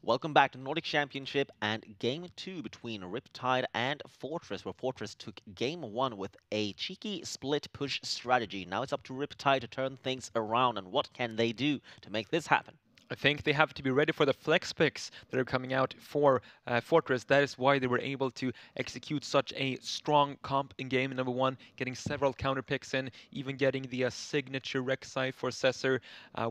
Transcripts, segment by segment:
Welcome back to Nordic Championship and Game 2 between Riptide and Fortress, where Fortress took Game 1 with a cheeky split push strategy. Now it's up to Riptide to turn things around, and what can they do to make this happen? I think they have to be ready for the flex picks that are coming out for Fortress. That is why they were able to execute such a strong comp in game number 1, getting several counter picks in, even getting the signature Rek'Sai for Cesar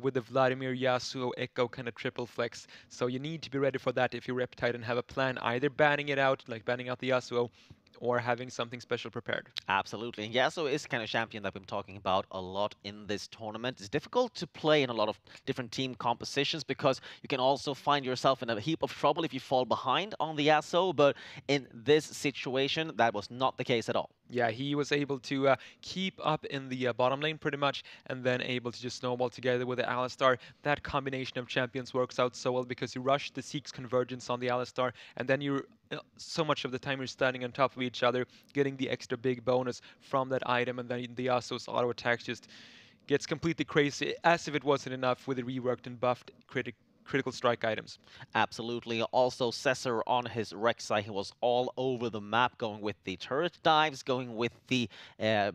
with the Vladimir Yasuo Echo kind of triple flex. So you need to be ready for that if you're Reptide and have a plan, either banning it out, like banning out the Yasuo, or having something special prepared. Absolutely. And Yasuo is kind of champion that we've been talking about a lot in this tournament. It's difficult to play in a lot of different team compositions because you can also find yourself in a heap of trouble if you fall behind on the Yasuo, but in this situation, that was not the case at all. Yeah, he was able to keep up in the bottom lane pretty much, and then able to just snowball together with the Alistar. That combination of champions works out so well because you rush the Zeke's convergence on the Alistar, and then you're so much of the time you're standing on top of each other, getting the extra big bonus from that item, and then the Yasuo's auto attacks just gets completely crazy, as if it wasn't enough with the reworked and buffed critical strike items. Absolutely. Also, Cesar on his Rek'Sai, he was all over the map, going with the turret dives, going with the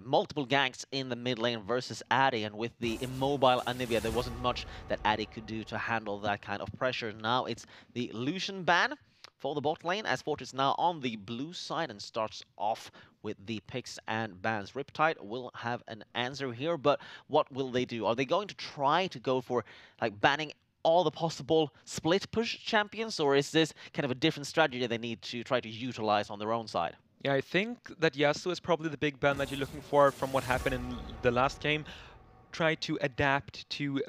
multiple ganks in the mid lane versus Addy, and with the immobile Anivia, there wasn't much that Addy could do to handle that kind of pressure. Now it's the Lucian ban for the bot lane, as Fortress now on the blue side and starts off with the picks and bans. Riptide will have an answer here, but what will they do? Are they going to try to go for like banning all the possible split push champions, or is this kind of a different strategy they need to try to utilize on their own side? Yeah, I think that Yasuo is probably the big ban that you're looking for from what happened in the last game. Try to adapt to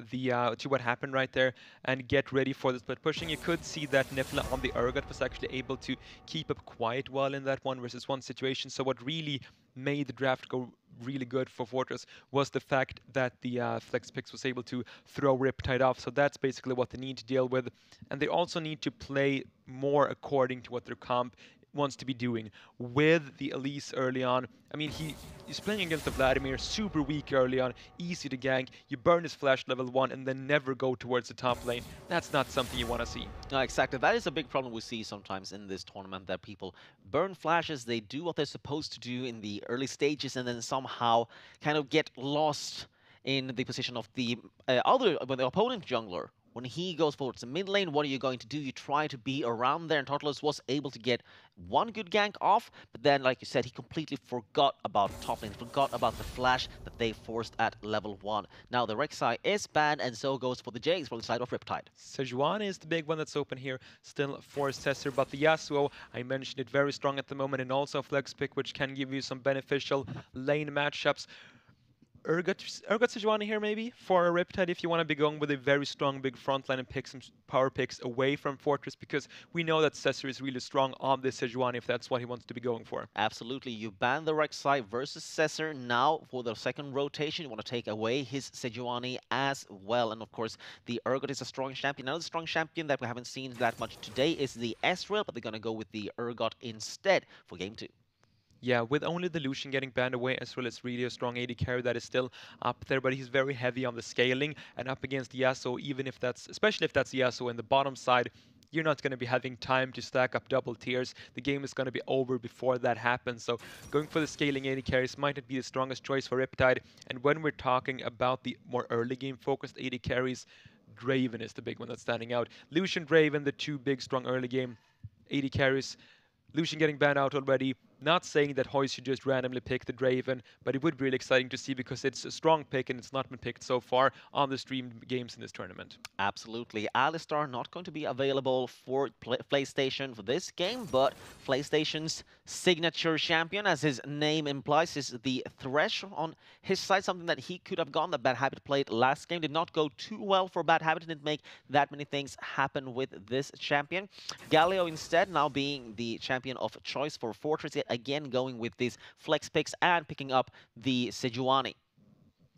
what happened right there and get ready for the split pushing. You could see that Nifla on the Urgot was actually able to keep up quite well in that 1 versus 1 situation. So what really made the draft go really good for Fortress was the fact that the Flex Picks was able to throw Riptide off. So that's basically what they need to deal with. And they also need to play more according to what their comp wants to be doing with the Elise early on. I mean, he's playing against the Vladimir, super weak early on, easy to gank. You burn his flash level 1 and then never go towards the top lane. That's not something you want to see. No, exactly. That is a big problem we see sometimes in this tournament, that people burn flashes, they do what they're supposed to do in the early stages, and then somehow kind of get lost in the position of the when the opponent jungler. When he goes forward to mid lane, what are you going to do? You try to be around there, and Totless was able to get one good gank off, but then, like you said, he completely forgot about top lane, forgot about the flash that they forced at level 1. Now the Rek'Sai is banned, and so goes for the Jays for the side of Riptide. Sejuani is the big one that's open here, still for Cesar, but the Yasuo, I mentioned it, very strong at the moment, and also a flex pick, which can give you some beneficial lane matchups. Urgot Sejuani here maybe for a Riptide if you want to be going with a very strong big front line and pick some power picks away from Fortress, because we know that Cesar is really strong on this Sejuani if that's what he wants to be going for. Absolutely. You ban the Rek'Sai versus Cesar. Now, for the second rotation, you want to take away his Sejuani as well. And of course, the Urgot is a strong champion. Another strong champion that we haven't seen that much today is the Ezreal, but they're going to go with the Urgot instead for Game 2. Yeah, with only the Lucian getting banned away, Ezreal is really a strong AD carry that is still up there, but he's very heavy on the scaling and up against Yasuo, even if that's, especially if that's Yasuo in the bottom side, you're not going to be having time to stack up double tiers. The game is going to be over before that happens. So going for the scaling AD carries might not be the strongest choice for Riptide. And when we're talking about the more early game focused AD carries, Draven is the big one that's standing out. Lucian, Draven, the two big strong early game AD carries. Lucian getting banned out already. Not saying that Hoy should just randomly pick the Draven, but it would be really exciting to see because it's a strong pick and it's not been picked so far on the streamed games in this tournament. Absolutely. Alistar not going to be available for PlayStation for this game, but PlayStation's signature champion, as his name implies, is the Thresh on his side, something that he could have gone. That Bad Habit played last game did not go too well for Bad Habit, didn't make that many things happen with this champion. Galio instead now being the champion of choice for Fortress, yet again going with these flex picks and picking up the Sejuani.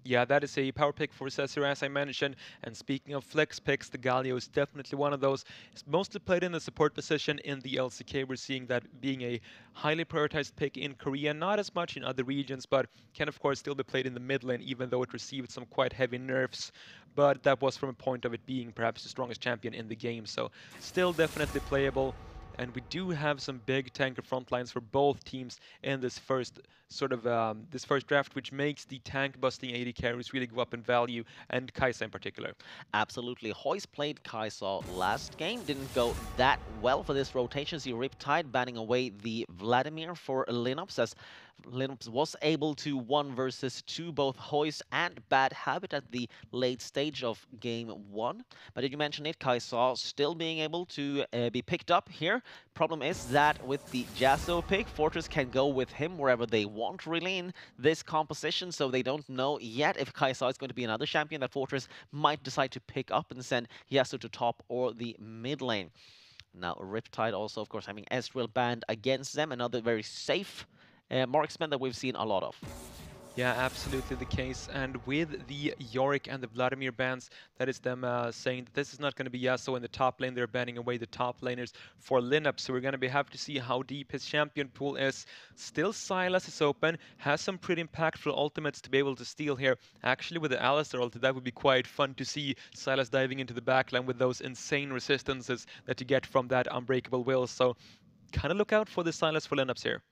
Yeah, that is a power pick for Cesar, as I mentioned. And speaking of flex picks, the Galio is definitely one of those. It's mostly played in the support position in the LCK. We're seeing that being a highly prioritized pick in Korea, not as much in other regions, but can of course still be played in the mid lane, even though it received some quite heavy nerfs but that was from a point of it being perhaps the strongest champion in the game. So still definitely playable. And we do have some big tanker front lines for both teams in this first this first draft, which makes the tank busting AD carries really go up in value, and Kaisa in particular. Absolutely. Hoist played Kai'Sa last game. Didn't go that well for this rotation. See Riptide banning away the Vladimir for Linux, as Linux was able to 1 versus 2 both Hoist and Bad Habit at the late stage of game 1. But did you mention it? Kai'Sa still being able to be picked up here. Problem is that with the Yasuo pick, Fortress can go with him wherever they want really in this composition, so they don't know yet if Kai'Sa is going to be another champion that Fortress might decide to pick up and send Yasuo to top or the mid lane. Now, Riptide also, of course, having Ezreal banned against them, another very safe marksman that we've seen a lot of. Yeah, absolutely the case. And with the Yorick and the Vladimir bans, that is them saying that this is not going to be Yasuo in the top lane. They're banning away the top laners for Lineup. So we're going to be happy to see how deep his champion pool is. Still, Sylas is open, has some pretty impactful ultimates to be able to steal here. Actually, with the Alistar ulti, that would be quite fun to see Sylas diving into the backline with those insane resistances that you get from that Unbreakable Will. So kind of look out for the Sylas for Lineups here.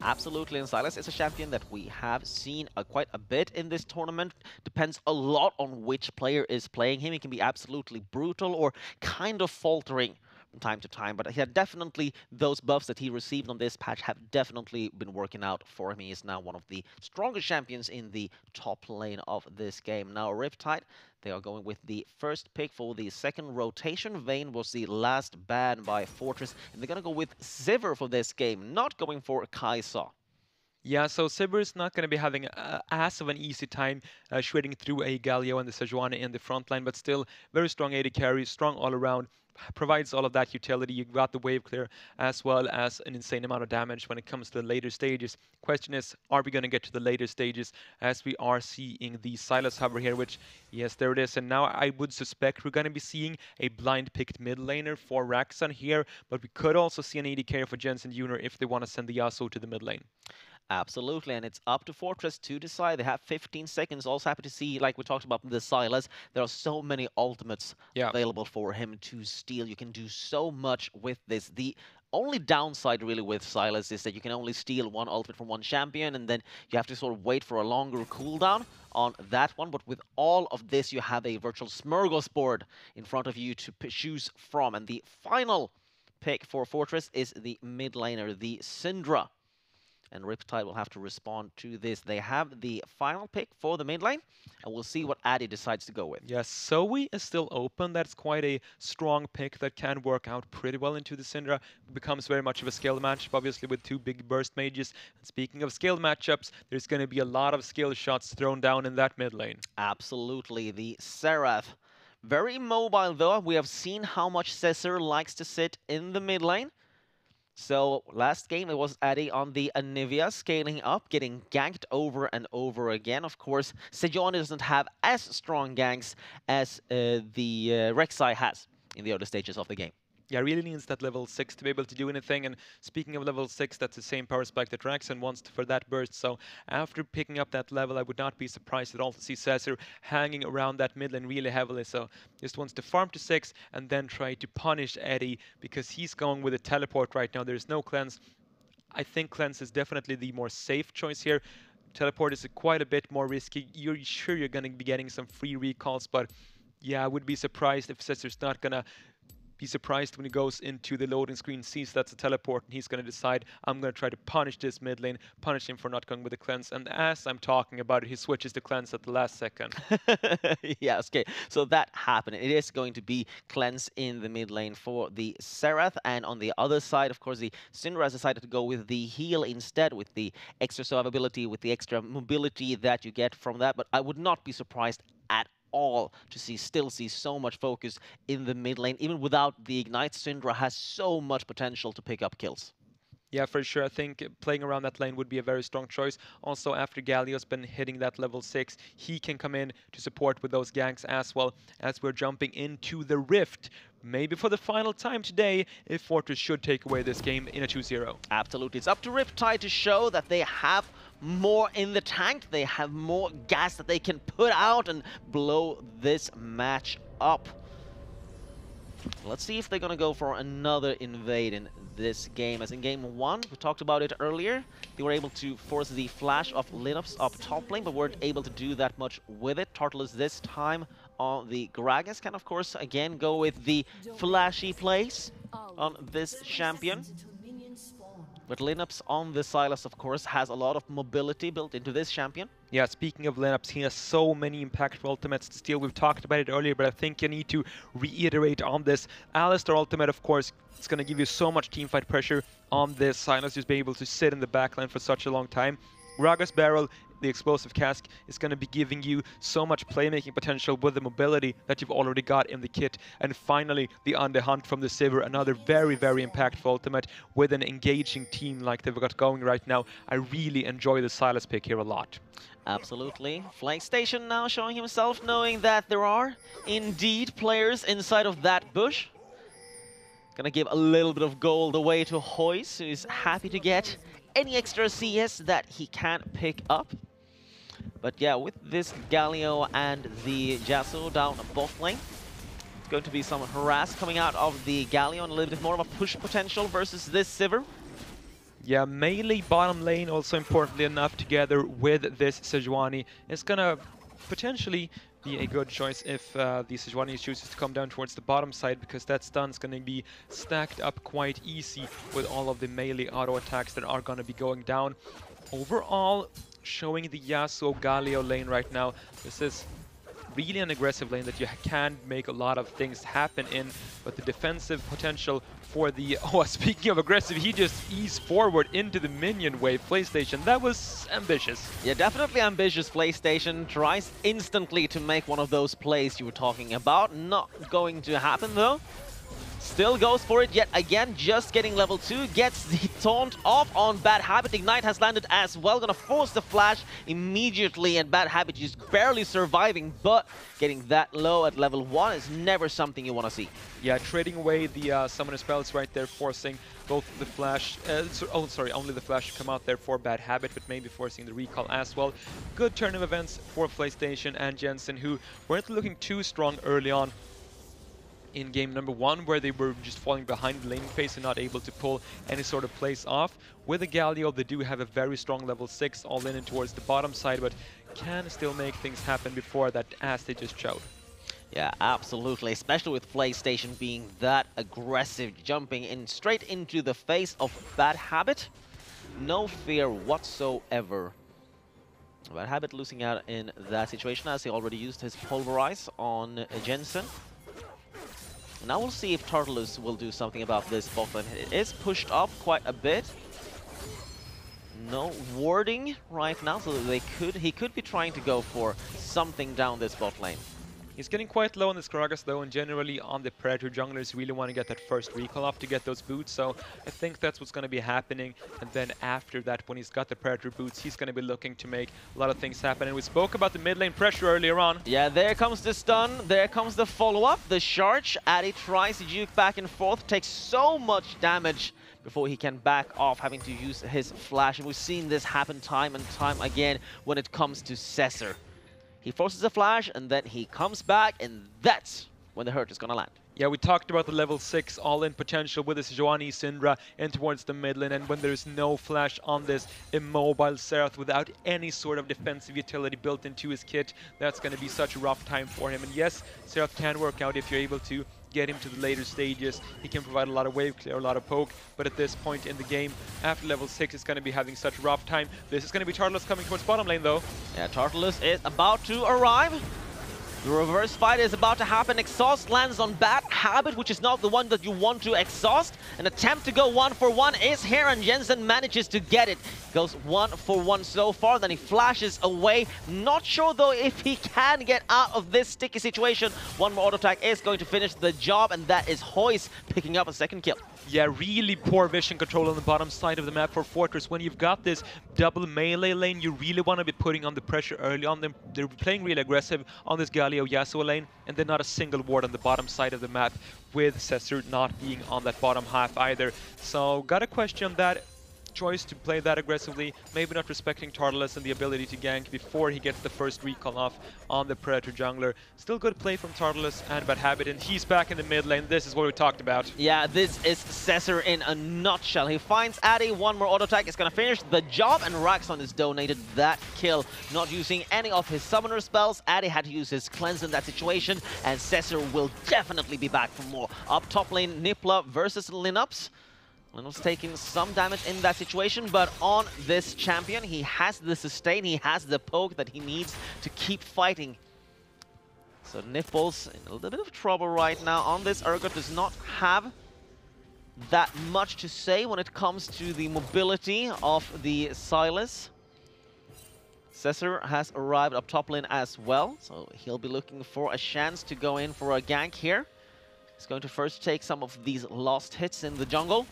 Absolutely, and Sylas is a champion that we have seen quite a bit in this tournament. Depends a lot on which player is playing him. He can be absolutely brutal or kind of faltering from time to time, but he had definitely those buffs that he received on this patch have definitely been working out for him. He is now one of the strongest champions in the top lane of this game. Now Riptide, they are going with the first pick for the second rotation. Vayne was the last ban by Fortress, and they're going to go with Sivir for this game, not going for Kai'Sa. Yeah, so Sivir is not going to be having as of an easy time shredding through a Galio and the Sejuani in the front line, but still very strong AD carry, strong all around, provides all of that utility. You got the wave clear as well as an insane amount of damage when it comes to the later stages. Question is, are we going to get to the later stages as we are seeing the Sylas hover here, which, yes, there it is. And now I would suspect we're going to be seeing a blind picked mid laner for Raxon here, but we could also see an AD carry for Jensen Jr. if they want to send the Yasuo to the mid lane. Absolutely, and it's up to Fortress to decide. They have 15 seconds. Also happy to see, like we talked about the Sylas, there are so many ultimates available for him to steal. You can do so much with this. The only downside really with Sylas is that you can only steal one ultimate from one champion, and then you have to sort of wait for a longer cooldown on that one. But with all of this, you have a virtual smorgasbord in front of you to choose from. And the final pick for Fortress is the mid laner, the Syndra. And Riptide will have to respond to this. They have the final pick for the mid lane, and we'll see what Addy decides to go with. Yes, Zoe is still open. That's quite a strong pick that can work out pretty well into the Syndra. It becomes very much of a scaled matchup, obviously, with two big burst mages. And speaking of scaled matchups, there's going to be a lot of skill shots thrown down in that mid lane. Absolutely. The Serath. Very mobile, though. We have seen how much Cesar likes to sit in the mid lane. So last game it was Addy on the Anivia scaling up, getting ganked over and over again. Of course, Sejuani doesn't have as strong ganks as the Rek'Sai has in the early stages of the game. Yeah, really needs that level 6 to be able to do anything. And speaking of level 6, that's the same power spike that Raxon wants for that burst. So after picking up that level, I would not be surprised at all to see Cesar hanging around that mid lane really heavily. So just wants to farm to 6 and then try to punish Eddie because he's going with a teleport right now. There's no cleanse. I think cleanse is definitely the more safe choice here. Teleport is quite a bit more risky. You're sure you're going to be getting some free recalls, but yeah, I would be surprised if Cesar's not going to be surprised when he goes into the loading screen, sees that's a teleport, and he's going to decide, I'm going to try to punish this mid lane, punish him for not going with the cleanse. And as I'm talking about it, he switches to cleanse at the last second. Yes, okay. So that happened. It is going to be cleanse in the mid lane for the Serath. And on the other side, of course, the Syndra has decided to go with the heal instead, with the extra survivability, with the extra mobility that you get from that. But I would not be surprised at all to still see so much focus in the mid lane. Even without the Ignite, Syndra has so much potential to pick up kills. Yeah, for sure. I think playing around that lane would be a very strong choice. Also, after Galio's been hitting that level 6, he can come in to support with those ganks as well as we're jumping into the Rift. Maybe for the final time today, if Fortress should take away this game in a 2-0. Absolutely. It's up to Riptide to show that they have more in the tank. They have more gas that they can put out and blow this match up. Let's see if they're going to go for another invade in this game. As in game 1, we talked about it earlier, they were able to force the flash of Linux up top lane, but weren't able to do that much with it. Tartalus this time on the Gragas can, of course, again go with the flashy plays on this champion. But Linux on the Silas, of course, has a lot of mobility built into this champion. Yeah, speaking of Linux, he has so many impactful ultimates to steal. We've talked about it earlier, but I think you need to reiterate on this. Alistar ultimate, of course, it's going to give you so much teamfight pressure on this Silas, just being able to sit in the backline for such a long time. Gragas Barrel, the explosive cask, is going to be giving you so much playmaking potential with the mobility that you've already got in the kit. And finally, the Underhunt from the Sivir, another very, very impactful ultimate with an engaging team like they've got going right now. I really enjoy the Silas pick here a lot. Absolutely. PlayStation now showing himself, knowing that there are indeed players inside of that bush. Gonna give a little bit of gold away to Hoyce, who is happy to get any extra CS that he can pick up. But yeah, with this Galio and the Yasuo down bot lane, it's going to be some harass coming out of the Galio and a little bit more of a push potential versus this Sivir. Yeah, melee bottom lane, also importantly enough, together with this Sejuani, is gonna potentially be a good choice if the Sejuani chooses to come down towards the bottom side, because that stun is going to be stacked up quite easy with all of the melee auto attacks that are going to be going down. Overall, showing the Yasuo Galio lane right now, this is really an aggressive lane that you can make a lot of things happen in, but the defensive potential for the... Oh, speaking of aggressive, he just eased forward into the minion wave. PlayStation, that was ambitious. Yeah, definitely ambitious. PlayStation tries instantly to make one of those plays you were talking about. Not going to happen though. Still goes for it yet again, just getting level 2, gets the taunt off on Bad Habit. Ignite has landed as well, gonna force the flash immediately, and Bad Habit just barely surviving, but getting that low at level 1 is never something you want to see. Yeah, trading away the summoner spells right there, forcing both the flash, only the flash to come out there for Bad Habit, but maybe forcing the recall as well. Good turn of events for PlayStation and Jensen, who weren't looking too strong early on in game number 1, where they were just falling behind the laning phase and not able to pull any sort of plays off. With the Galio, they do have a very strong level 6 all in and towards the bottom side, but can still make things happen before that, as they just showed. Yeah, absolutely, especially with PlayStation being that aggressive, jumping in straight into the face of Bad Habit. No fear whatsoever. Bad Habit losing out in that situation, as he already used his Pulverize on Jensen. Now we'll see if Tartalus will do something about this bot lane. It is pushed up quite a bit. No warding right now, so he could be trying to go for something down this bot lane. He's getting quite low on this Gragas though, and generally on the Predator junglers really want to get that first recall off to get those boots, so I think that's what's going to be happening. And then after that, when he's got the Predator boots, he's going to be looking to make a lot of things happen. And we spoke about the mid lane pressure earlier on. Yeah, there comes the stun, there comes the follow-up, the charge. Addy tries to juke back and forth, takes so much damage before he can back off, having to use his flash. And we've seen this happen time and time again when it comes to Cesar. He forces a flash, and then he comes back, and that's when the hurt is gonna land. Yeah, we talked about the level 6 all-in potential with this Sejuani Syndra in towards the mid lane, and when there's no flash on this immobile Serath without any sort of defensive utility built into his kit, that's going to be such a rough time for him. And yes, Serath can work out if you're able to get him to the later stages. He can provide a lot of wave clear, a lot of poke, but at this point in the game, after level 6, it's going to be having such a rough time. This is going to be Tartalus coming towards bottom lane though. Yeah, Tartalus is about to arrive. The reverse fight is about to happen. Exhaust lands on Bad Habit, which is not the one that you want to exhaust. An attempt to go 1-for-1 is here, and Jensen manages to get it. Goes 1-for-1 so far, then he flashes away. Not sure though if he can get out of this sticky situation. One more auto attack is going to finish the job, and that is Hoist picking up a second kill. Yeah, really poor vision control on the bottom side of the map for Fortress. When you've got this double melee lane, you really want to be putting on the pressure early on. They're playing really aggressive on this Galio Yasuo lane, and then not a single ward on the bottom side of the map, with Cesar not being on that bottom half either. So, got a question on that choice to play that aggressively, maybe not respecting Tartalus and the ability to gank before he gets the first recall off on the Predator jungler. Still good play from Tartalus and Bad Habit, and he's back in the mid lane. This is what we talked about. Yeah, this is Cesar in a nutshell. He finds Addy, one more auto attack is gonna finish the job, and Raxon is donated that kill. Not using any of his summoner spells, Addy had to use his cleanse in that situation, and Cesar will definitely be back for more. Up top lane, Nipla versus Linux. Linux taking some damage in that situation, but on this champion, he has the sustain, he has the poke that he needs to keep fighting. So Nipples in a little bit of trouble right now on this. Urgot does not have that much to say when it comes to the mobility of the Silas. Cesar has arrived up top lane as well, so he'll be looking for a chance to go in for a gank here. He's going to first take some of these lost hits in the jungle.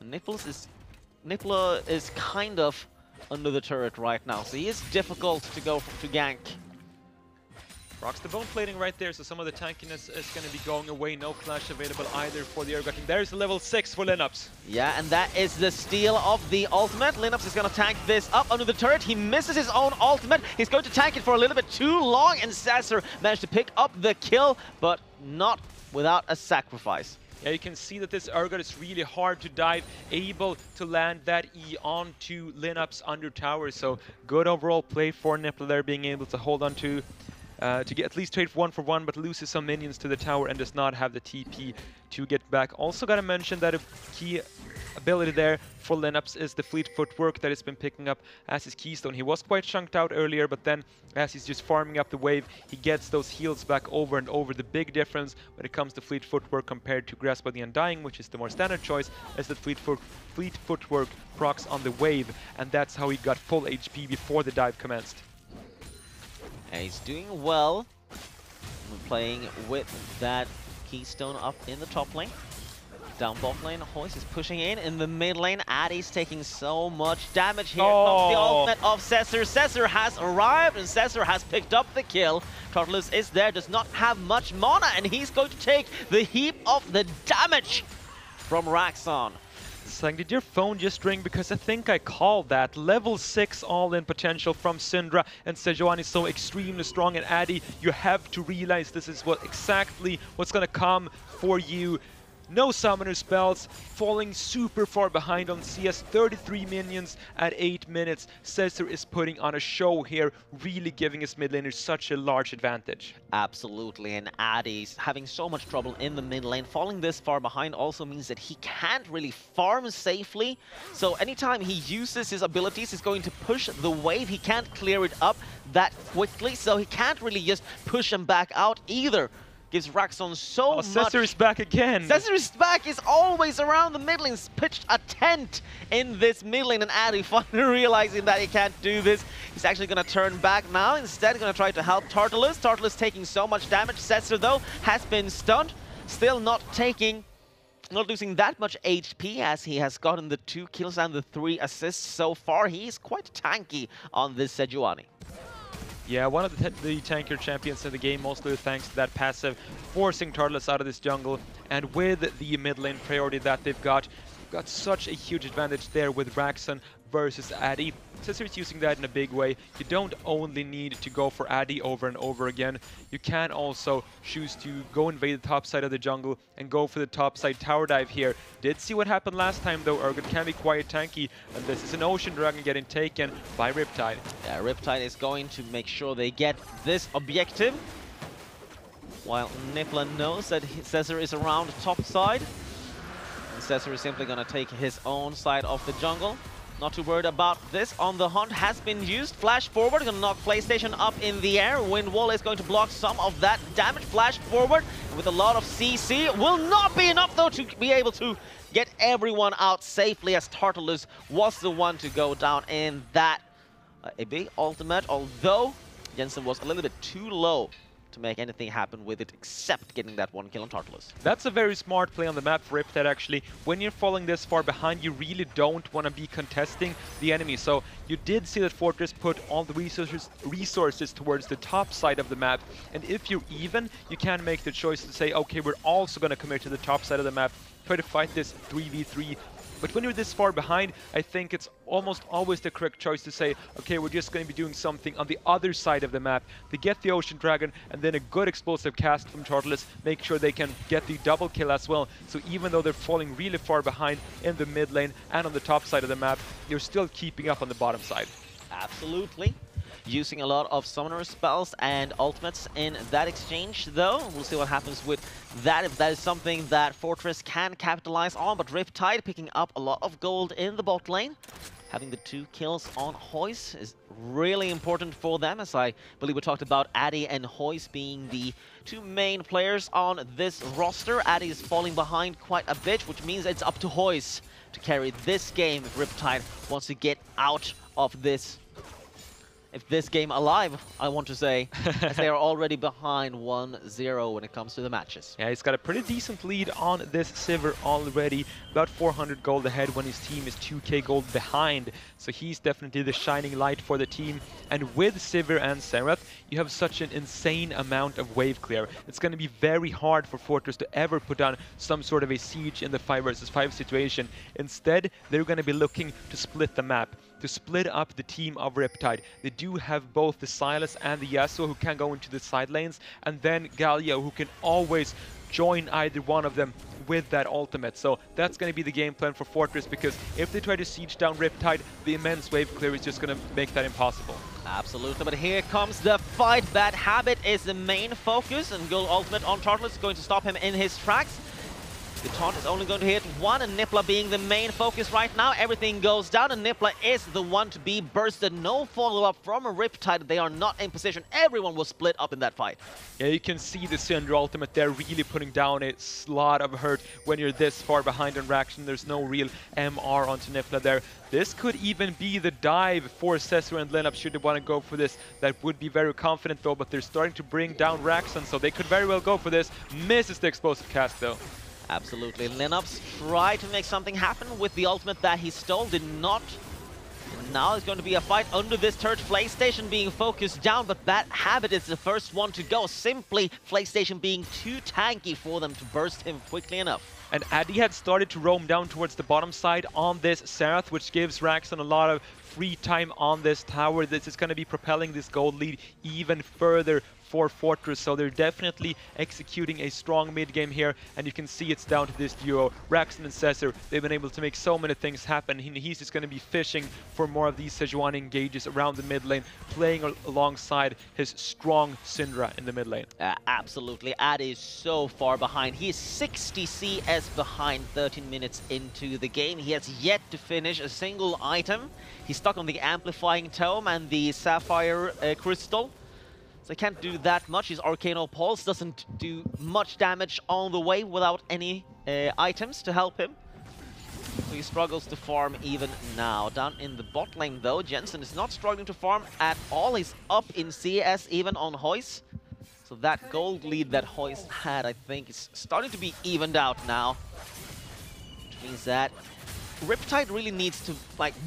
Nipla is kind of under the turret right now, so he is difficult to go to gank. Rocks the bone plating right there, so some of the tankiness is going to be going away. No flash available either for the Urgot. And there's the level 6 for Linux. Yeah, and that is the steal of the ultimate. Linux is going to tank this up under the turret. He misses his own ultimate. He's going to tank it for a little bit too long, and Sasser managed to pick up the kill, but not without a sacrifice. Yeah, you can see that this Urgot is really hard to dive, able to land that E onto Linux under tower. So good overall play for Nipple there, being able to hold on to get at least trade 1-for-1, but loses some minions to the tower and does not have the TP to get back. Also got to mention that a key ability there for Linux is the fleet footwork that has been picking up as his keystone. He was quite chunked out earlier, but then as he's just farming up the wave, he gets those heals back over and over. The big difference when it comes to fleet footwork compared to Grasp of the Undying, which is the more standard choice, is that fleet footwork procs on the wave, and that's how he got full HP before the dive commenced. And he's doing well, playing with that keystone up in the top lane. Down bot lane, Hoist is pushing in the mid lane. Addy's taking so much damage here. Comes the ultimate of Cesar. Cesar has arrived, and Cesar has picked up the kill. Tartalus is there, does not have much mana, and he's going to take the heap of the damage from Raxon. Sang, did your phone just ring? Because I think I called that. Level 6 all-in potential from Syndra, and Sejuani is so extremely strong. And Addy, you have to realize this is exactly what's gonna come for you. No summoner spells, falling super far behind on CS, 33 minions at 8 minutes. Cesar is putting on a show here, really giving his mid laners such a large advantage. Absolutely, and Addy's having so much trouble in the mid lane. Falling this far behind also means that he can't really farm safely. So anytime he uses his abilities, he's going to push the wave. He can't clear it up that quickly, so he can't really just push him back out either. Gives Raxon so much. Cesar is back again. Cesar is back. He's always around the mid lane. He's pitched a tent in this mid lane, and Addy finally realizing that he can't do this. He's actually going to turn back now. Instead, going to try to help Tartalus. Tartalus taking so much damage. Cesar, though, has been stunned. Still not losing that much HP, as he has gotten the 2 kills and the 3 assists so far. He's quite tanky on this Sejuani. Yeah, one of the tankier champions in the game, mostly thanks to that passive, forcing Tartalus out of this jungle. And with the mid lane priority that they've got such a huge advantage there with Raxon versus Addy. Cesar is using that in a big way. You don't only need to go for Addy over and over again. You can also choose to go invade the top side of the jungle and go for the top side tower dive here. Did see what happened last time though. Urgot can be quite tanky, and this is an Ocean Dragon getting taken by Riptide. Yeah, Riptide is going to make sure they get this objective, while Nipla knows that Cesar is around top side. And Cesar is simply going to take his own side of the jungle. Not too worried about this. On the Hunt has been used. Flash forward, gonna knock PlayStation up in the air. Wind Wall is going to block some of that damage. Flash forward with a lot of CC. Will not be enough though to be able to get everyone out safely, as Tartarus was the one to go down in that. A big ultimate, although Jensen was a little bit too low to make anything happen with it except getting that one kill on Tartarus. That's a very smart play on the map for Riptide, actually. When you're falling this far behind, you really don't want to be contesting the enemy. So you did see that Fortress put all the resources towards the top side of the map. And if you're even, you can make the choice to say, okay, we're also going to commit to the top side of the map, try to fight this 3v3. But when you're this far behind, I think it's almost always the correct choice to say, okay, we're just going to be doing something on the other side of the map to get the Ocean Dragon, and then a good explosive cast from Tartarus, make sure they can get the double kill as well. So even though they're falling really far behind in the mid lane and on the top side of the map, you're still keeping up on the bottom side. Absolutely. Using a lot of summoner spells and ultimates in that exchange, though. We'll see what happens with that, if that is something that Fortress can capitalize on. But Riptide picking up a lot of gold in the bot lane. Having the 2 kills on Hoist is really important for them, as I believe we talked about Addy and Hoist being the 2 main players on this roster. Addy is falling behind quite a bit, which means it's up to Hoist to carry this game if Riptide wants to get out of this game alive, I want to say, as they are already behind 1-0 when it comes to the matches. Yeah, he's got a pretty decent lead on this Sivir already, about 400 gold ahead when his team is 2k gold behind. So he's definitely the shining light for the team. And with Sivir and Xerath, you have such an insane amount of wave clear. It's going to be very hard for Fortress to ever put down some sort of a siege in the 5 versus 5 situation. Instead, they're going to be looking to split the map, to split up the team of Riptide. They do have both the Sylas and the Yasuo who can go into the side lanes, and then Galio who can always join either one of them with that ultimate. So that's going to be the game plan for Fortress, because if they try to siege down Riptide, the immense wave clear is just going to make that impossible. Absolutely, but here comes the fight. Bad Habit is the main focus, and Gold Ultimate on Tartarus is going to stop him in his tracks. The taunt is only going to hit one, and Nipla being the main focus right now. Everything goes down, and Nipla is the one to be bursted. No follow-up from a Riptide. They are not in position. Everyone was split up in that fight. Yeah, you can see the Syndra ultimate there really putting down a lot of hurt when you're this far behind on reaction. There's no real MR onto Nipla there. This could even be the dive for Cesar and Lenup should they want to go for this. That would be very confident though, but they're starting to bring down Raxon, so they could very well go for this. Misses the explosive cast though. Absolutely. Lenups tried to make something happen with the ultimate that he stole, did not. Now it's going to be a fight under this turret. PlayStation being focused down, but Bad Habit is the first one to go. Simply PlayStation being too tanky for them to burst him quickly enough. And Addy had started to roam down towards the bottom side on this Xerath, which gives Raxon a lot of free time on this tower. This is going to be propelling this gold lead even further for Fortress, so they're definitely executing a strong mid game here, and you can see it's down to this duo, Raxon and Cesar. They've been able to make so many things happen. He's just going to be fishing for more of these Sejuani engages around the mid lane, playing alongside his strong Syndra in the mid lane. Absolutely. Ad is so far behind. He is 60 CS behind 13 minutes into the game. He has yet to finish a single item. He's stuck on the Amplifying Tome and the Sapphire Crystal. So he can't do that much. His Arcano Pulse doesn't do much damage on the way without any items to help him. So he struggles to farm even now. Down in the bot lane though, Jensen is not struggling to farm at all. He's up in CS even on Hoist. So that gold lead that Hoist had, I think, is starting to be evened out now. Which means that Riptide really needs to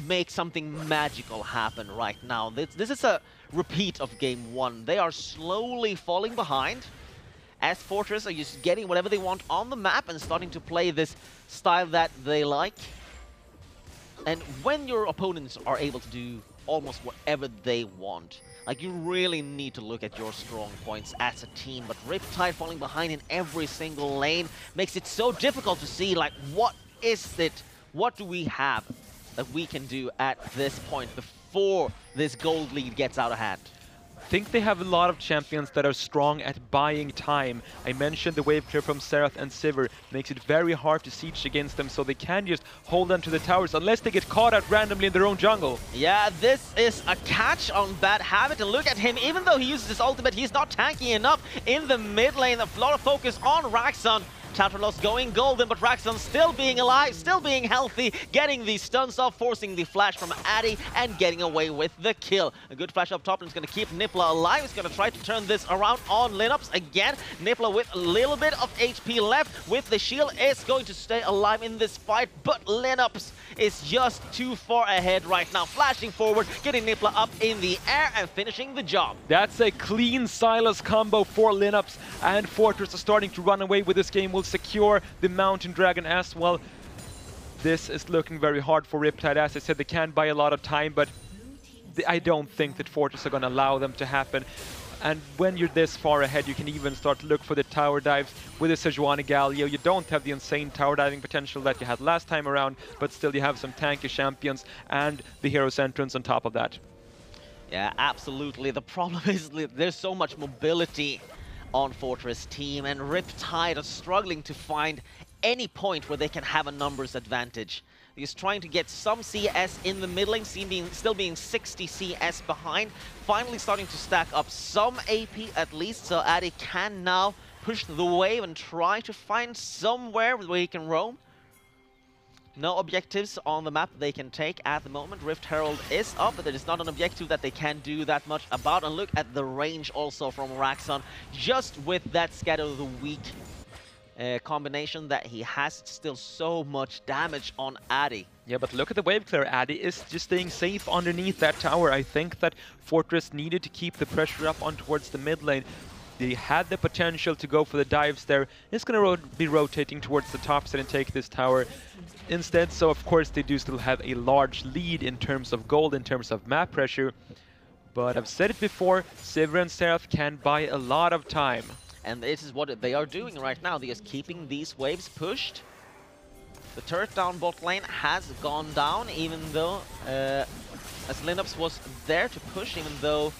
make something magical happen right now. This is a repeat of game 1. They are slowly falling behind as Fortress are just getting whatever they want on the map and starting to play this style that they like. And when your opponents are able to do almost whatever they want, you really need to look at your strong points as a team. But Riptide falling behind in every single lane makes it so difficult to see what is it, what do we have that we can do at this point before this gold lead gets out of hand. think they have a lot of champions that are strong at buying time. I mentioned the wave clear from Serath and Sivir makes it very hard to siege against them, so they can just hold on to the towers unless they get caught out randomly in their own jungle. Yeah, this is a catch on Bad Habit, and look at him, even though he uses his ultimate, he's not tanky enough in the mid lane. A lot of focus on Raxon. Tatralos going golden, but Raxon still being alive, still being healthy, getting the stuns off, forcing the flash from Addy, and getting away with the kill. A good flash up top, and it's going to keep Nippla alive. He's going to try to turn this around on Linux again. Nippla with a little bit of HP left, with the shield, is going to stay alive in this fight, but Linux is just too far ahead right now, flashing forward, getting Nippla up in the air, and finishing the job. That's a clean Silas combo for Linux, and Fortress are starting to run away with this game. Will secure the Mountain Dragon as well. This is looking very hard for Riptide. As I said, they can buy a lot of time, but I don't think that Fortress are going to allow them to happen. And when you're this far ahead, you can even start to look for the tower dives with a Sejuani Galio. You don't have the insane tower diving potential that you had last time around, but still you have some tanky champions and the Hero's Entrance on top of that. Yeah, absolutely. The problem is there's so much mobility on Fortress team, and Riptide are struggling to find any point where they can have a numbers advantage. He's trying to get some CS in the mid lane, still being 60 CS behind, finally starting to stack up some AP at least, so Addy can now push the wave and try to find somewhere where he can roam. No objectives on the map they can take at the moment. Rift Herald is up, but it is not an objective that they can do that much about. And look at the range also from Raxon, just with that Scatter the Weak combination that he has, still so much damage on Addy. Yeah, but look at the wave clear. Addy is just staying safe underneath that tower. I think that Fortress needed to keep the pressure up on towards the mid lane. They had the potential to go for the dives there. It's going to be rotating towards the top side and take this tower instead. So, of course, they do still have a large lead in terms of gold, in terms of map pressure. But I've said it before, Sivir and Serath can buy a lot of time. And this is what they are doing right now. They're just keeping these waves pushed. The turret down bot lane has gone down, even though, as Linux was there to push, even though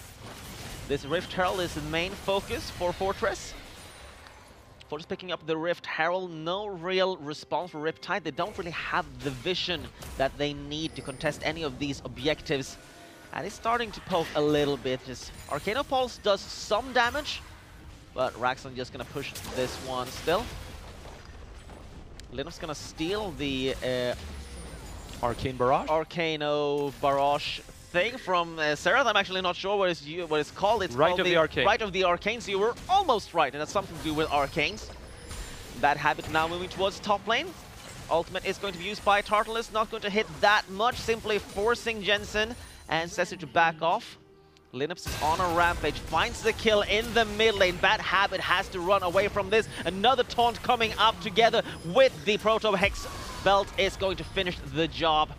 this Rift Herald is the main focus for Fortress. Fortress picking up the Rift Herald, no real response for Riptide. They don't really have the vision that they need to contest any of these objectives. And it's starting to poke a little bit. Just Arcano Pulse does some damage, but Raxon just gonna push this one still. Linux gonna steal the Arcane Barrage? Arcano Barrage thing from Serath. I'm actually not sure what it's called. It's Right called of the Arcane. Right of the Arcane, so you were almost right, and that's something to do with Arcanes. Bad Habit now moving towards top lane. Ultimate is going to be used by Tartalus, not going to hit that much, simply forcing Jensen and Cesar to back off. Linux is on a rampage, finds the kill in the mid lane. Bad Habit has to run away from this. Another taunt coming up together with the Proto Hex belt is going to finish the job.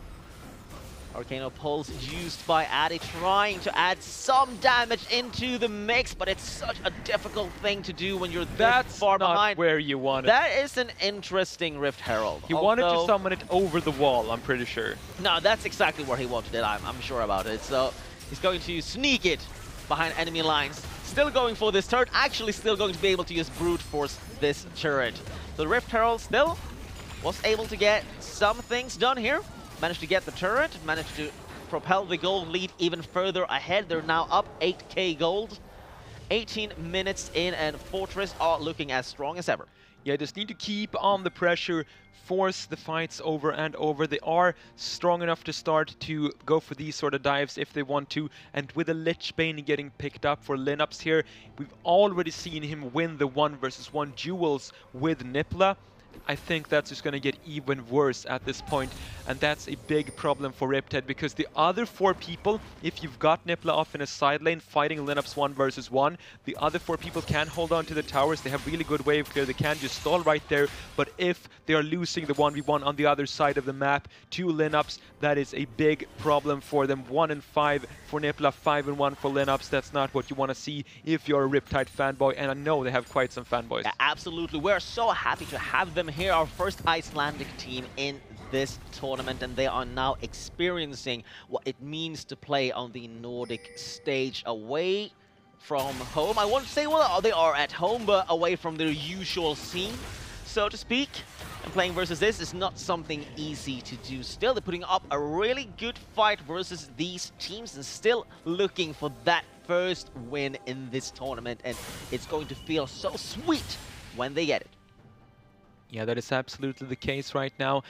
Arcano Pulse used by Addy, trying to add some damage into the mix, but it's such a difficult thing to do when you're that far behind. That's where you want it. That is an interesting Rift Herald. He wanted to summon it over the wall, I'm pretty sure. No, that's exactly where he wanted it, I'm sure about it. So he's going to sneak it behind enemy lines. Still going for this turret, actually still going to be able to use brute force this turret. So the Rift Herald still was able to get some things done here. Managed to get the turret, managed to propel the gold lead even further ahead. They're now up 8k gold. 18 minutes in, and Fortress are looking as strong as ever. Yeah, just need to keep on the pressure, force the fights over and over. They are strong enough to start to go for these sort of dives if they want to. And with the Lich Bane getting picked up for Linux here, we've already seen him win the 1v1 duels with Nippla. I think that's just going to get even worse at this point, and that's a big problem for Riptide, because the other 4 people, if you've got Nippla off in a side lane fighting Linux 1v1, the other 4 people can hold on to the towers. They have really good wave clear, they can just stall right there, but if they are losing the 1v1 on the other side of the map to Linux, that is a big problem for them. 1-5 for Nippla, 5-1 for Linux. That's not what you want to see if you're a Riptide fanboy, and I know they have quite some fanboys. Yeah, absolutely. We're so happy to have them here, our first Icelandic team in this tournament, and they are now experiencing what it means to play on the Nordic stage, away from home. I won't say, well, they are at home, but away from their usual scene, so to speak. And playing versus this is not something easy to do. Still, they're putting up a really good fight versus these teams and still looking for that first win in this tournament. And it's going to feel so sweet when they get it. Yeah, that is absolutely the case right now.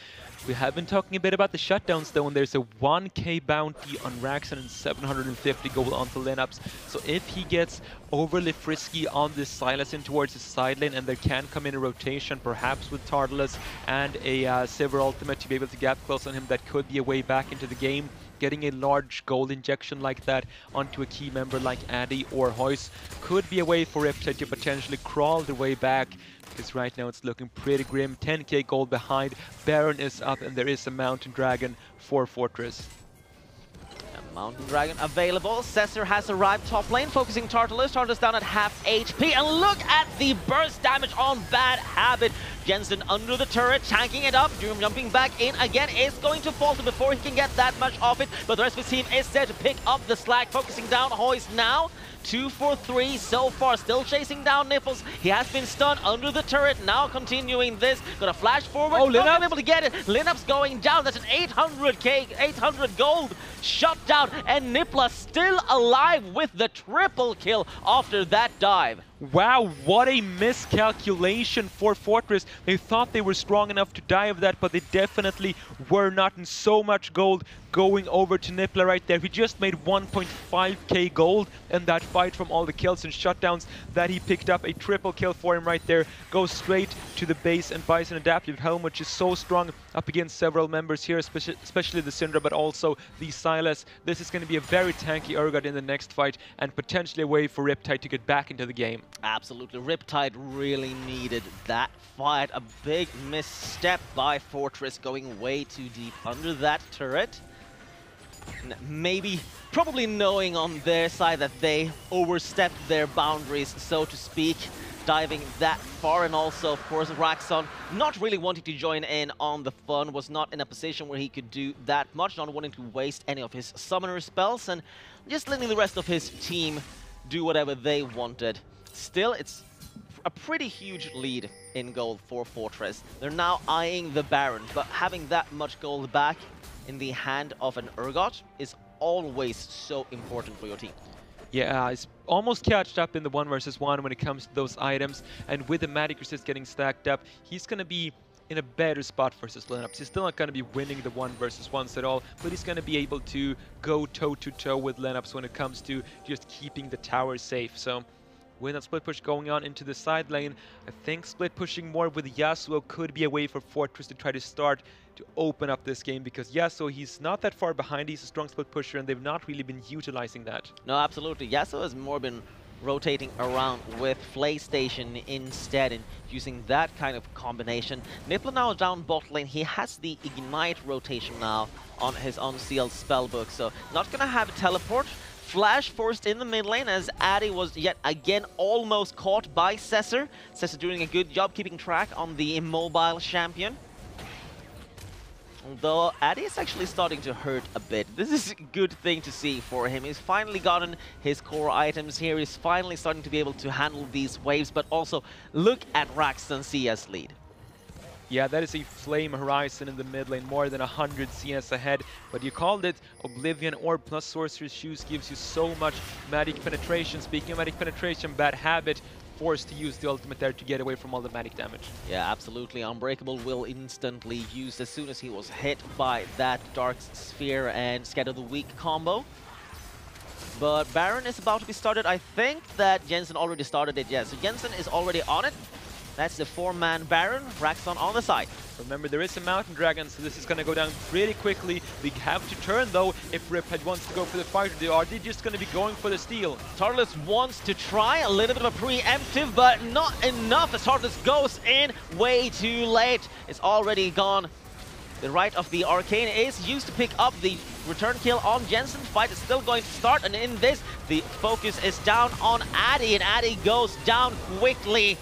We have been talking a bit about the shutdowns though, and there's a 1k bounty on Raxon and 750 gold onto Lineups. So if he gets overly frisky on this Silas in towards his side lane, and there can come in a rotation, perhaps with Tartalus and a Silver Ultimate to be able to gap close on him, that could be a way back into the game. Getting a large gold injection like that onto a key member like Addy or Hoist could be a way for Riptide to potentially crawl the way back, because right now it's looking pretty grim. 10k gold behind, Baron is up, and there is a Mountain Dragon for Fortress. Mountain Dragon available. Cesar has arrived top lane, focusing Tartalus. Tartalus down at half HP. And look at the burst damage on Bad Habit. Jensen under the turret, tanking it up. Doom jumping back in again. Is going to falter before he can get that much off it. But the rest of his team is there to pick up the slack. Focusing down Hoist now. 2 for 3 so far, still chasing down Nipples. He has been stunned under the turret, now continuing this. Gonna flash forward, not gonna be able to get it. Linup's going down, that's an 800 gold shut down, and Nipla still alive with the triple kill after that dive. Wow, what a miscalculation for Fortress. They thought they were strong enough to dive that, but they definitely were not, and so much gold going over to Nipla right there. He just made 1.5k gold in that fight from all the kills and shutdowns that he picked up. A triple kill for him right there. Goes straight to the base and buys an adaptive helm, which is so strong up against several members here, especially the Syndra, but also the Silas. This is going to be a very tanky Urgot in the next fight, and potentially a way for Riptide to get back into the game. Absolutely, Riptide really needed that fight. A big misstep by Fortress, going way too deep under that turret. Maybe, probably knowing on their side that they overstepped their boundaries, so to speak, diving that far. And also, of course, Raxon not really wanting to join in on the fun, was not in a position where he could do that much, not wanting to waste any of his summoner spells, and just letting the rest of his team do whatever they wanted. Still, it's a pretty huge lead in gold for Fortress. They're now eyeing the Baron, but having that much gold back in the hand of an Urgot is always so important for your team. Yeah, it's almost catched up in the 1 versus 1 when it comes to those items, and with the Magic Resist getting stacked up, he's going to be in a better spot versus Lineups. He's still not going to be winning the 1 versus 1s at all, but he's going to be able to go toe-to-toe with Lineups when it comes to just keeping the tower safe. So with that split push going on into the side lane, I think split pushing more with Yasuo could be a way for Fortress to try to start to open up this game, because Yasuo, he's not that far behind, he's a strong split pusher, and they've not really been utilizing that. No, absolutely. Yasuo has more been rotating around with PlayStation instead and using that kind of combination. Nipla now down bot lane. He has the Ignite rotation now on his unsealed spellbook, so not gonna have a teleport. Flash forced in the mid lane as Addy was yet again almost caught by Cesar. Cesar doing a good job keeping track on the immobile champion. Although Addy is actually starting to hurt a bit. This is a good thing to see for him. He's finally gotten his core items here. He's finally starting to be able to handle these waves, but also look at Raxton CS lead. Yeah, that is a Flame Horizon in the mid lane, more than 100 CS ahead. But you called it, Oblivion Orb plus Sorcerer's Shoes gives you so much magic penetration. Speaking of magic penetration, Bad Habit forced to use the ultimate there to get away from all the magic damage. Yeah, absolutely. Unbreakable will instantly used as soon as he was hit by that Dark Sphere and Scatter the Weak combo. But Baron is about to be started. I think that Jensen already started it, yeah. So Jensen is already on it. That's the 4-man Baron, Raxon on the side. Remember, there is a Mountain Dragon, so this is going to go down pretty quickly. We have to turn, though, if Riptide wants to go for the fight. Are they just going to be going for the steal? Tartalus wants to try a little bit of a preemptive, but not enough as Tartalus goes in way too late. It's already gone. The right of the Arcane is used to pick up the return kill on Jensen. Fight is still going to start, and in this, the focus is down on Addy, and Addy goes down quickly.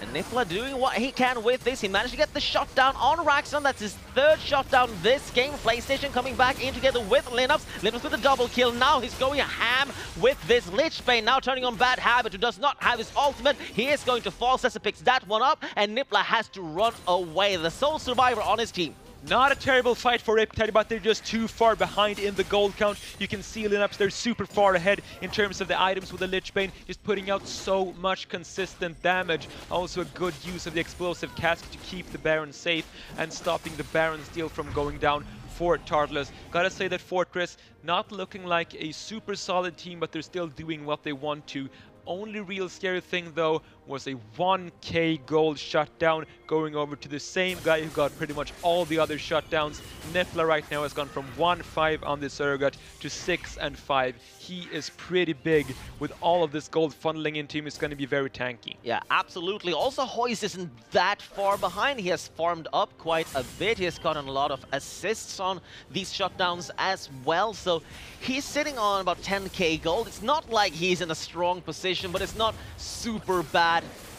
And Nifla doing what he can with this. He managed to get the shot down on Raxon. That's his third shot down this game. PlayStation coming back in together with Linux. Linux with a double kill. Now he's going ham with this Lich Bane. Now turning on Bad Habit, who does not have his ultimate. He is going to fall. Sessa picks that one up, and Nifla has to run away. The sole survivor on his team. Not a terrible fight for Riptide, but they're just too far behind in the gold count. You can see Linux, they're super far ahead in terms of the items with the Lich Bane, just putting out so much consistent damage. Also a good use of the explosive cask to keep the Baron safe and stopping the Baron steal from going down for Tartarus. Gotta say that Fortress not looking like a super solid team, but they're still doing what they want to. Only real scary thing though was a 1k gold shutdown going over to the same guy who got pretty much all the other shutdowns. Nefla right now has gone from 1-5 on the Surrogate to 6-5. He is pretty big. With all of this gold funneling into him, it's going to be very tanky. Yeah, absolutely. Also, Hoist isn't that far behind. He has farmed up quite a bit. He has gotten a lot of assists on these shutdowns as well. So he's sitting on about 10k gold. It's not like he's in a strong position, but it's not super bad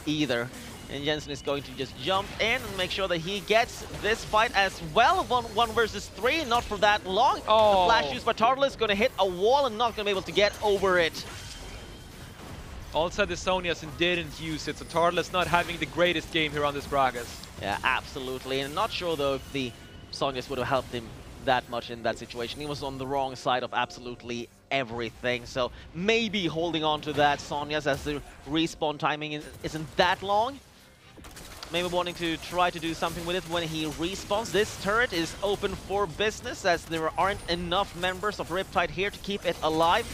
either. And Jensen is going to just jump in and make sure that he gets this fight as well. 1 versus 3, not for that long. Oh. The flash used by Tartarus is going to hit a wall and not going to be able to get over it. Also, the Soniasin didn't use it, so Tartarus not having the greatest game here on this Gragas. Yeah, absolutely. And not sure though if the Sonias would have helped him that much in that situation. He was on the wrong side of absolutely everything. So maybe holding on to that Sonias as the respawn timing isn't that long. Maybe wanting to try to do something with it when he respawns. This turret is open for business as there aren't enough members of Riptide here to keep it alive.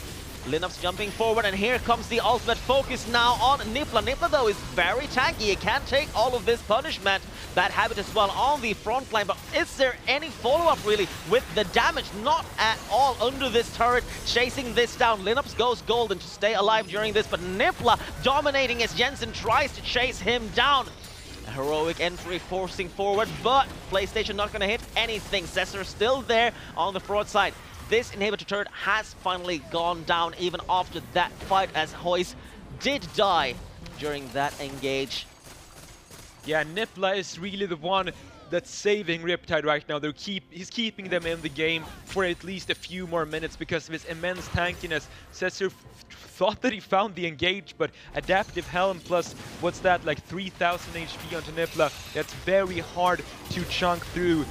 Linux jumping forward, and here comes the ultimate focus now on Nifla. Nifla though is very tanky. He can't take all of this punishment. Bad Habit as well on the front line, but is there any follow-up really with the damage? Not at all under this turret, chasing this down. Linux goes golden to stay alive during this, but Nifla dominating as Jensen tries to chase him down. A heroic entry forcing forward, but PlayStation not gonna hit anything. Cesar still there on the front side. This inhibitor turret has finally gone down even after that fight, as Hoist did die during that engage. Yeah, Nifla is really the one that's saving Riptide right now. He's keeping them in the game for at least a few more minutes because of his immense tankiness. Cesar thought that he found the engage, but Adaptive Helm plus, what's that, like 3000 HP onto Nifla, that's very hard to chunk through.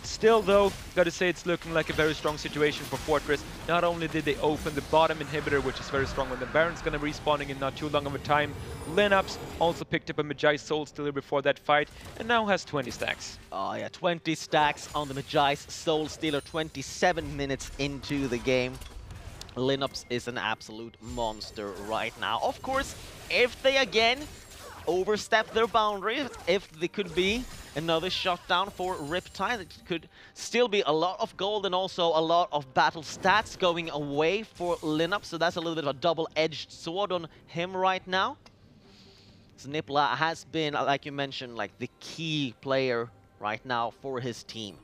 Still though, gotta say it's looking like a very strong situation for Fortress. Not only did they open the bottom inhibitor, which is very strong when the Baron's gonna be respawning in not too long of a time. Linux also picked up a Magi Soul Stealer before that fight, and now has 20 stacks. Oh yeah, 20 stacks on the Magi's Soul Stealer, 27 minutes into the game. Linux is an absolute monster right now. Of course, if they again overstep their boundaries, if they could be another shutdown for Riptide, it could still be a lot of gold and also a lot of battle stats going away for Linux, so that's a little bit of a double-edged sword on him right now. Nifla has been, like you mentioned, like the key player right now for his team.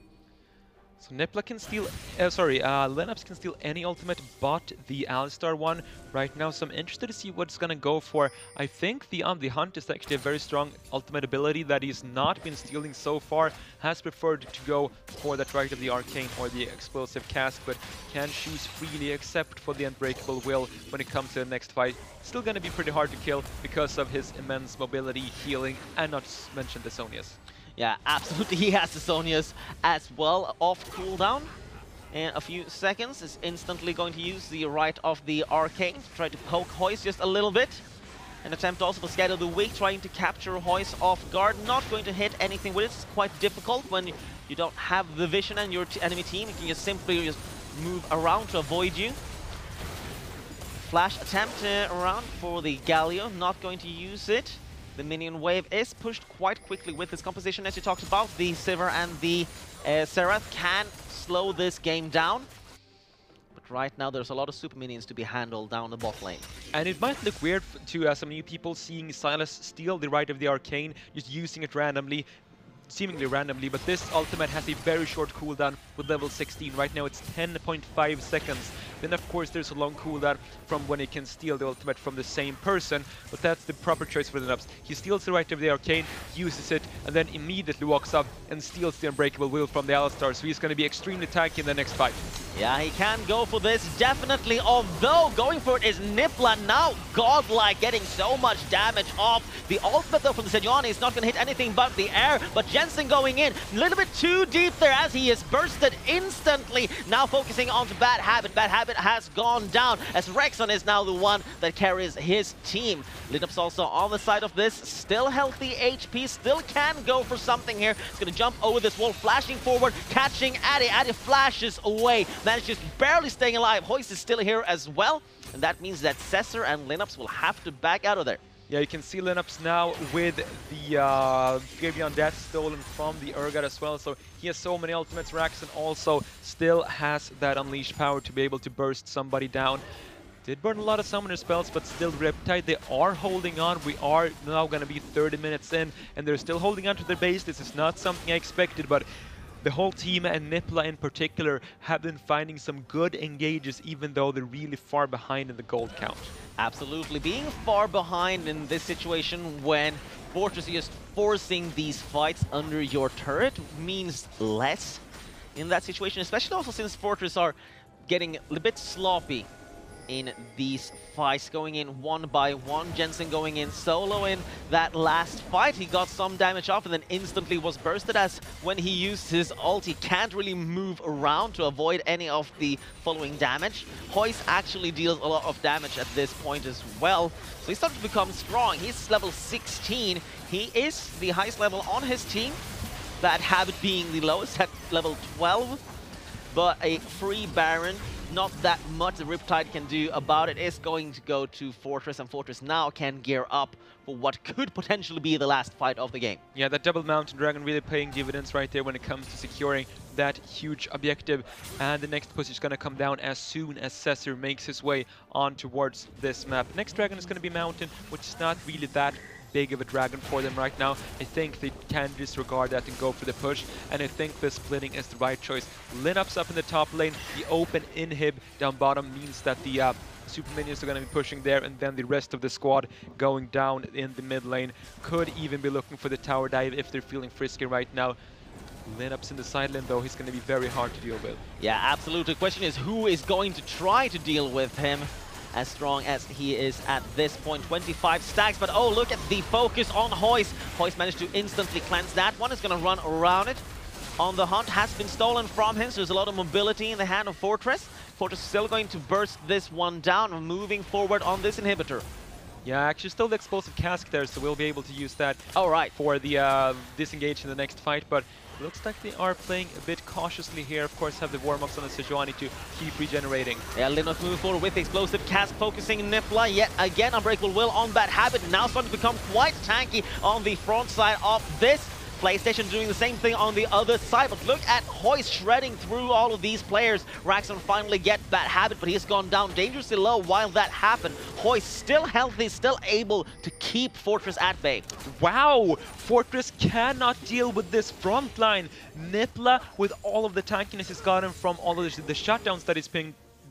So Nifla can steal, Linux can steal any ultimate but the Alistar one right now, so I'm interested to see what it's gonna go for. I think the Hunt is actually a very strong ultimate ability that he's not been stealing so far, has preferred to go for that right of the Arcane or the Explosive Cask, but can choose freely except for the Unbreakable Will when it comes to the next fight. Still gonna be pretty hard to kill because of his immense mobility, healing, and not to mention the Sonias. Yeah, absolutely. He has the Sonias as well off cooldown. In a few seconds, is instantly going to use the right of the Arcane to try to poke Hoist just a little bit. An attempt also to scatter the weak, trying to capture Hoist off guard. Not going to hit anything with it. It's quite difficult when you don't have the vision and your enemy team. You can just simply just move around to avoid you. Flash attempt around for the Galio. Not going to use it. The minion wave is pushed quite quickly with this composition, as you talked about. The Sivir and the Seraph can slow this game down. But right now, there's a lot of super minions to be handled down the bot lane. And it might look weird to some new people seeing Silas steal the right of the Arcane, just using it randomly, seemingly randomly, but this ultimate has a very short cooldown with level 16. Right now it's 10.5 seconds. Then of course there's a long cooldown from when he can steal the ultimate from the same person, but that's the proper choice for the Lineups. He steals the right of the arcane, uses it, and then immediately walks up and steals the Unbreakable Will from the Alistar, so he's going to be extremely tanky in the next fight. Yeah, he can go for this, definitely, although going for it is Nipla, now godlike, getting so much damage off. The ultimate though from the Sejuani is not going to hit anything but the air, but Jensen going in, a little bit too deep there as he is bursted instantly. Now focusing on Bad Habit. Bad Habit has gone down as Rexon is now the one that carries his team. Lineups also on the side of this, still healthy HP, still can go for something here. It's going to jump over this wall, flashing forward, catching Addy. Addy flashes away, manages barely staying alive. Hoist is still here as well, and that means that Cesar and Lineups will have to back out of there. Yeah, you can see Lineups now with the Gavion Death stolen from the Urgot as well, so he has so many ultimates. Raxon also still has that unleashed power to be able to burst somebody down. Did burn a lot of summoner spells, but still Riptide, they are holding on. We are now going to be 30 minutes in, and they're still holding on to their base. This is not something I expected, but the whole team, and Nipla in particular, have been finding some good engages, even though they're really far behind in the gold count. Absolutely. Being far behind in this situation when Fortress is just forcing these fights under your turret means less in that situation, especially also since Fortress are getting a bit sloppy in these fights, going in one by one. Jensen going in solo in that last fight. He got some damage off and then instantly was bursted, as when he used his ult, he can't really move around to avoid any of the following damage. Hoist actually deals a lot of damage at this point as well, so he's starting to become strong. He's level 16. He is the highest level on his team, Bad Habit being the lowest at level 12, but a free Baron, not that much the Riptide can do about it, is going to go to Fortress, and Fortress now can gear up for what could potentially be the last fight of the game. Yeah, that double Mountain Dragon really paying dividends right there when it comes to securing that huge objective. And the next push is going to come down as soon as Cesar makes his way on towards this map. Next dragon is going to be Mountain, which is not really that big of a dragon for them right now. I think they can disregard that and go for the push, and I think the splitting is the right choice. Lineups up in the top lane, the open inhib down bottom means that the super minions are going to be pushing there, and then the rest of the squad going down in the mid lane. Could even be looking for the tower dive if they're feeling frisky right now. Lineups in the side lane though, he's going to be very hard to deal with. Yeah, absolutely. The question is who is going to try to deal with him, as strong as he is at this point. 25 stacks, but oh, look at the focus on Hoist. Hoist managed to instantly cleanse that one. Is going to run around it. On the hunt has been stolen from him, so there's a lot of mobility in the hand of Fortress. Fortress is still going to burst this one down, moving forward on this inhibitor. Yeah, actually still the explosive cask there, so we'll be able to use that for the disengage in the next fight, but looks like they are playing a bit cautiously here. Of course, have the warm-ups on the Sejuani to keep regenerating. Yeah, Linus move forward with the explosive cask, focusing Nipla yet again. Unbreakable Will on Bad Habit, now starting to become quite tanky on the front side of this. PlayStation doing the same thing on the other side, but look at Hoist shredding through all of these players. Raxon finally get Bad Habit, but he's gone down dangerously low while that happened. Hoist still healthy, still able to keep Fortress at bay. Wow! Fortress cannot deal with this front line. Nipla, with all of the tankiness he's gotten from all of the shutdowns that he's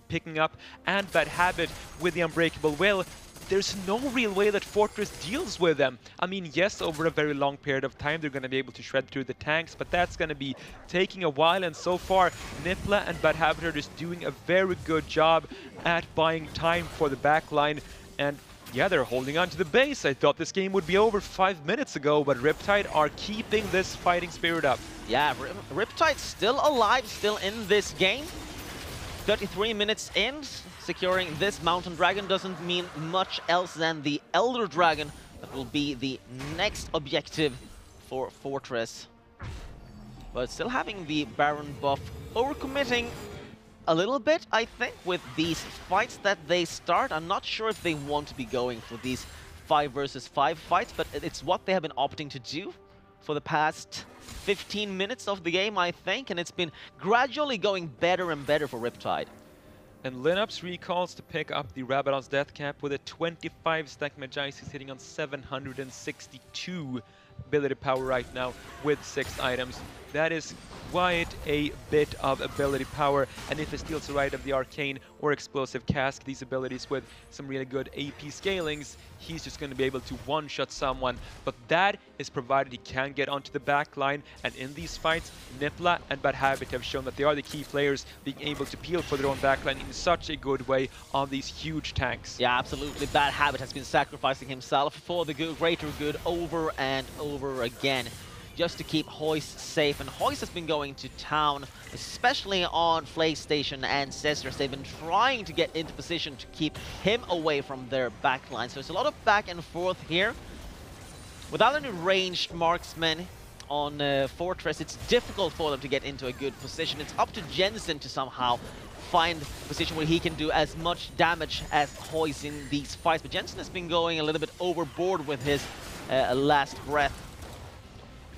picking up, and Bad Habit with the Unbreakable Will, there's no real way that Fortress deals with them. I mean, yes, over a very long period of time, they're going to be able to shred through the tanks, but that's going to be taking a while, and so far, Nipla and Bad Habit are just doing a very good job at buying time for the backline, and yeah, they're holding on to the base. I thought this game would be over 5 minutes ago, but Riptide are keeping this fighting spirit up. Yeah, Riptide still alive, still in this game. 33 minutes in, securing this Mountain Dragon doesn't mean much else than the Elder Dragon that will be the next objective for Fortress. But still having the Baron buff, overcommitting a little bit, I think, with these fights that they start. I'm not sure if they want to be going for these 5 versus 5 fights, but it's what they have been opting to do for the past 15 minutes of the game, I think, and it's been gradually going better and better for Riptide. And Lineups recalls to pick up the Rabadon's death cap with a 25 stack Magi's. He's hitting on 762 ability power right now with 6 items. That is quite a bit of ability power, and if he steals the right of the Arcane or Explosive Cask, these abilities with some really good AP scalings, he's just going to be able to one-shot someone. But that is provided he can get onto the back line, and in these fights, Nipla and Bad Habit have shown that they are the key players, being able to peel for their own backline in such a good way on these huge tanks. Yeah, absolutely. Bad Habit has been sacrificing himself for the greater good over and over again, just to keep Hoist safe. And Hoist has been going to town, especially on PlayStation and Cesar. They've been trying to get into position to keep him away from their backline. So it's a lot of back and forth here. Without any ranged marksmen on Fortress, it's difficult for them to get into a good position. It's up to Jensen to somehow find a position where he can do as much damage as Hoist in these fights. But Jensen has been going a little bit overboard with his last breath.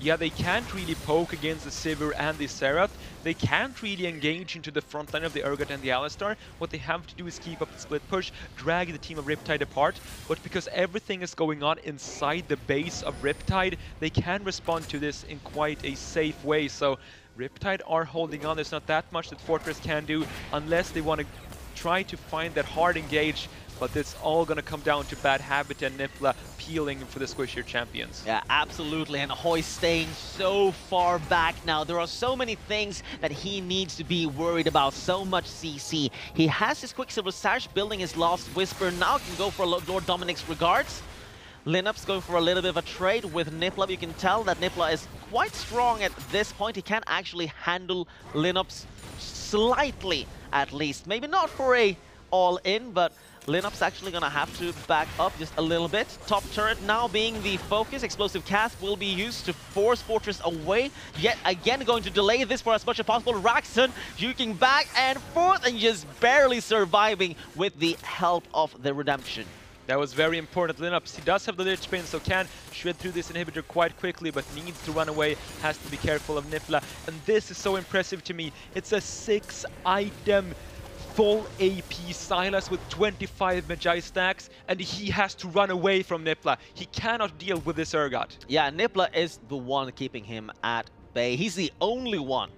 Yeah, they can't really poke against the Sivir and the Serath. They can't really engage into the front line of the Urgot and the Alistar. What they have to do is keep up the split push, drag the team of Riptide apart. But because everything is going on inside the base of Riptide, they can respond to this in quite a safe way. So Riptide are holding on. There's not that much that Fortress can do unless they want to try to find that hard engage. But it's all going to come down to Bad Habit and Nipla peeling for the squishier champions. Yeah, absolutely. And Hoist staying so far back now. There are so many things that he needs to be worried about. So much CC. He has his Quicksilver Sash building his Last Whisper. Now can go for Lord Dominic's Regards. Linup's going for a little bit of a trade with Nipla. You can tell that Nipla is quite strong at this point. He can actually handle Linup's slightly, at least. Maybe not for a all-in, but Linup's actually going to have to back up just a little bit. Top turret now being the focus. Explosive Cast will be used to force Fortress away. Yet again going to delay this for as much as possible. Raxon juking back and forth and just barely surviving with the help of the Redemption. That was very important. Linux, he does have the Lich Bane, so can shred through this inhibitor quite quickly, but needs to run away, has to be careful of Nifla. And this is so impressive to me. It's a 6-item full AP Sylas with 25 Magi stacks, and he has to run away from Nipla. He cannot deal with this Urgot. Yeah, Nipla is the one keeping him at bay. He's the only one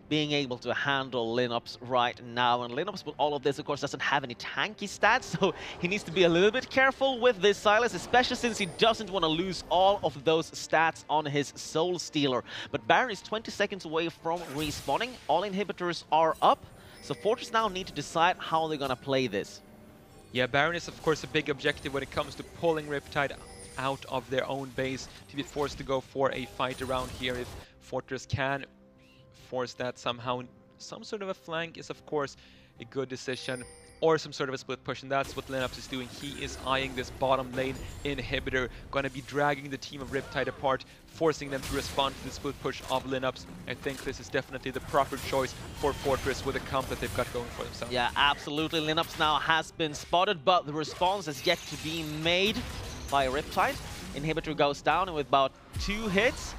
being able to handle Linux right now. And Linux with all of this, of course, doesn't have any tanky stats, so he needs to be a little bit careful with this Sylas, especially since he doesn't want to lose all of those stats on his Soul Stealer. But Baron is 20 seconds away from respawning. All inhibitors are up. So Fortress now need to decide how they're gonna play this. Yeah, Baron is of course a big objective when it comes to pulling Riptide out of their own base to be forced to go for a fight around here. If Fortress can force that somehow, some sort of a flank is of course a good decision, or some sort of a split push, and that's what Linux is doing. He is eyeing this bottom lane inhibitor, gonna be dragging the team of Riptide apart, forcing them to respond to the split push of Linux. I think this is definitely the proper choice for Fortress with the comp that they've got going for themselves. Yeah, absolutely. Linux now has been spotted, but the response has yet to be made by Riptide. Inhibitor goes down, and with about 2 hits,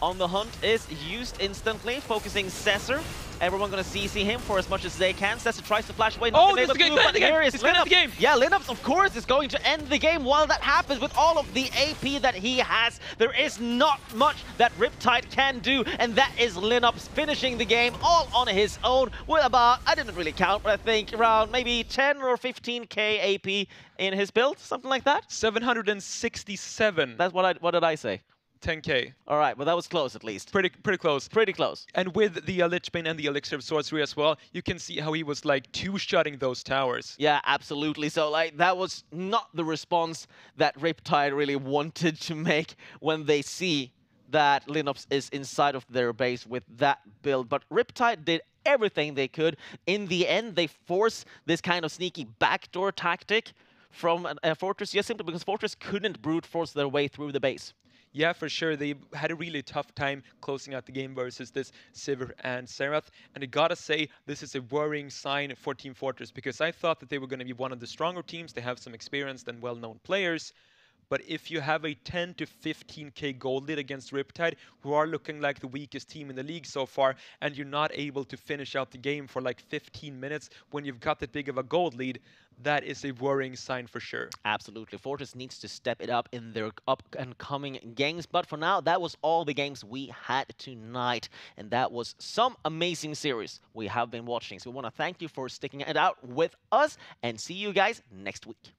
On the Hunt is used instantly, focusing Cesar. Everyone gonna CC him for as much as they can. Cesar tries to flash away. Oh, this is going to end the game! It's going to end the game! Yeah, Linux, of course, is going to end the game while that happens with all of the AP that he has. There is not much that Riptide can do, and that is Linux finishing the game all on his own with about, I didn't really count, but I think around maybe 10 or 15k AP in his build, something like that. 767. That's what did I say? 10k. All right, well, that was close at least. Pretty close. Pretty close. And with the Lich Bane and the Elixir of Sorcery as well, you can see how he was like two-shotting those towers. Yeah, absolutely. So like that was not the response that Riptide really wanted to make when they see that Linux is inside of their base with that build. But Riptide did everything they could. In the end, they forced this kind of sneaky backdoor tactic from Fortress, just simply because Fortress couldn't brute force their way through the base. Yeah, for sure. They had a really tough time closing out the game versus this Sivir and Serath. And I gotta say, this is a worrying sign for Team Fortress, because I thought that they were going to be one of the stronger teams. They have some experienced and well-known players. But if you have a 10 to 15k gold lead against Riptide, who are looking like the weakest team in the league so far, and you're not able to finish out the game for like 15 minutes when you've got that big of a gold lead, that is a worrying sign for sure. Absolutely. Fortress needs to step it up in their up and coming games. But for now, that was all the games we had tonight. And that was some amazing series we have been watching. So we want to thank you for sticking it out with us and see you guys next week.